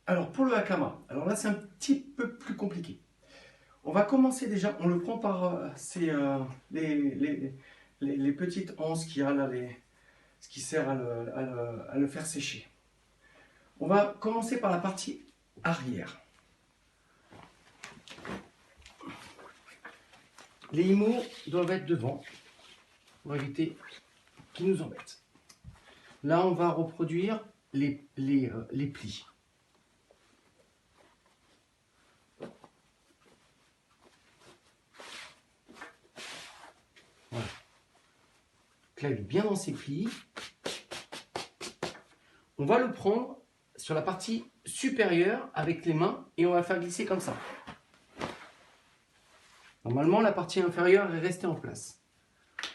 Alors pour le hakama, alors là c'est un petit peu plus compliqué. On va commencer déjà, on le prend par les petites anses qu'il y a là, ce qui sert à le faire sécher. On va commencer par la partie arrière. Les IMO doivent être devant pour éviter qu'ils nous embêtent. Là, on va reproduire les plis. Voilà. Claque bien dans ses plis. On va le prendre sur la partie supérieure avec les mains et on va faire glisser comme ça. Normalement, la partie inférieure est restée en place.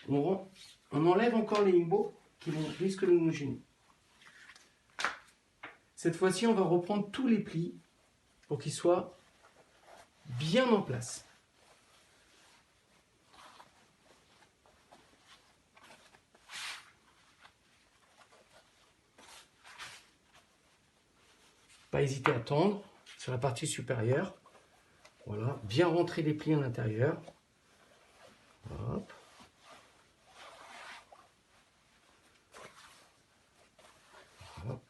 On enlève encore les imbos qui risquent de nous gêner. Cette fois-ci, on va reprendre tous les plis pour qu'ils soient bien en place. Pas hésiter à tendre sur la partie supérieure. Voilà, bien rentrer les plis à l'intérieur. Hop. Hop.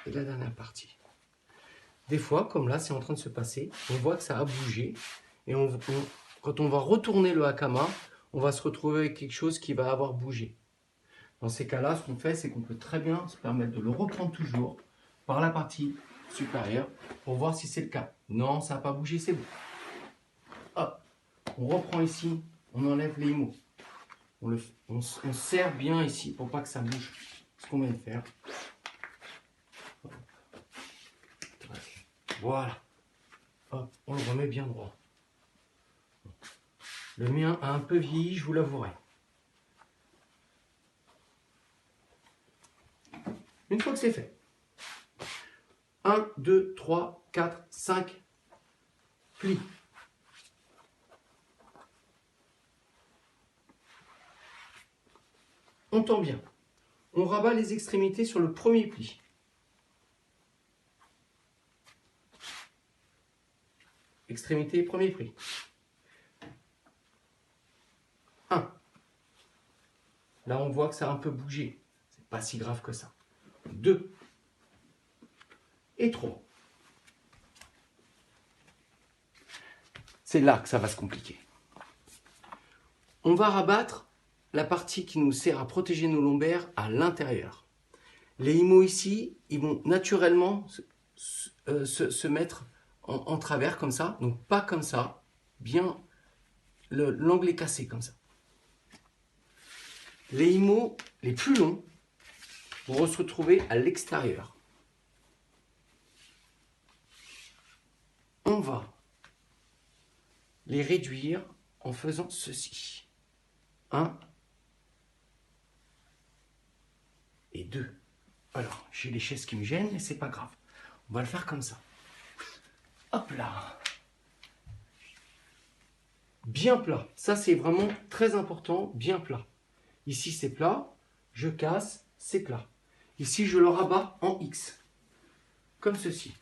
Et la dernière partie. Des fois, comme là, c'est en train de se passer, on voit que ça a bougé. Et quand on va retourner le hakama, on va se retrouver avec quelque chose qui va avoir bougé. Dans ces cas-là, ce qu'on fait, c'est qu'on peut très bien se permettre de le reprendre toujours par la partie supérieure pour voir si c'est le cas. Non, ça n'a pas bougé, c'est bon. Hop, on reprend ici, on enlève les IMO. On serre bien ici pour pas que ça bouge. Ce qu'on vient de faire. Voilà. Hop, on le remet bien droit. Le mien a un peu vieilli, je vous l'avouerai. Une fois que c'est fait, 1, 2, 3, 4, 5 plis. On tend bien. On rabat les extrémités sur le premier pli. Extrémité, premier pli. 1. Là, on voit que ça a un peu bougé. C'est pas si grave que ça. 2. Et 3. C'est là que ça va se compliquer. On va rabattre la partie qui nous sert à protéger nos lombaires à l'intérieur. Les IMO ici, ils vont naturellement se mettre en travers comme ça, donc pas comme ça, bien l'angle est cassé comme ça. Les IMO les plus longs vont se retrouver à l'extérieur. On va les réduire en faisant ceci. 1 et 2. Alors, j'ai les chaises qui me gênent, mais c'est pas grave. On va le faire comme ça. Hop là. Bien plat. Ça, c'est vraiment très important, bien plat. Ici, c'est plat. Je casse, c'est plat. Ici, je le rabats en X. Comme ceci.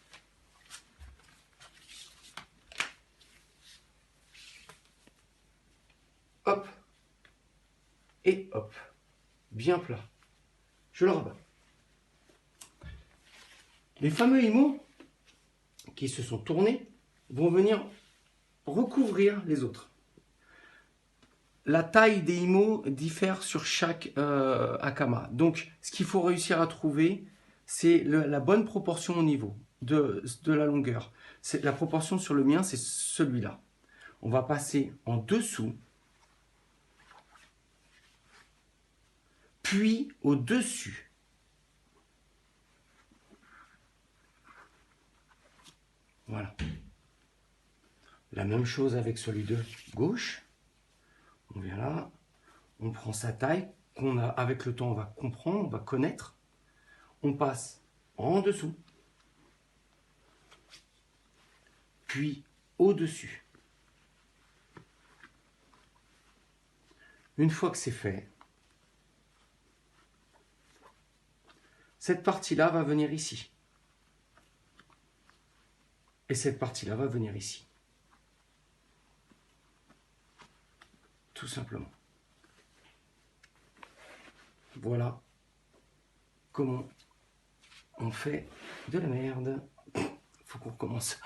Hop. Et hop. Bien plat. Je le rabats. Les fameux IMO qui se sont tournés vont venir recouvrir les autres. La taille des IMO diffère sur chaque hakama. Donc, ce qu'il faut réussir à trouver, c'est la bonne proportion au niveau de la longueur. La proportion sur le mien, c'est celui-là. On va passer en dessous, puis au-dessus. Voilà. La même chose avec celui de gauche. On vient là, on prend sa taille, qu'on a avec le temps on va comprendre, on va connaître. On passe en dessous, puis au-dessus. Une fois que c'est fait, cette partie-là va venir ici. Et cette partie-là va venir ici. Tout simplement. Voilà comment on fait de la merde. Faut qu'on recommence.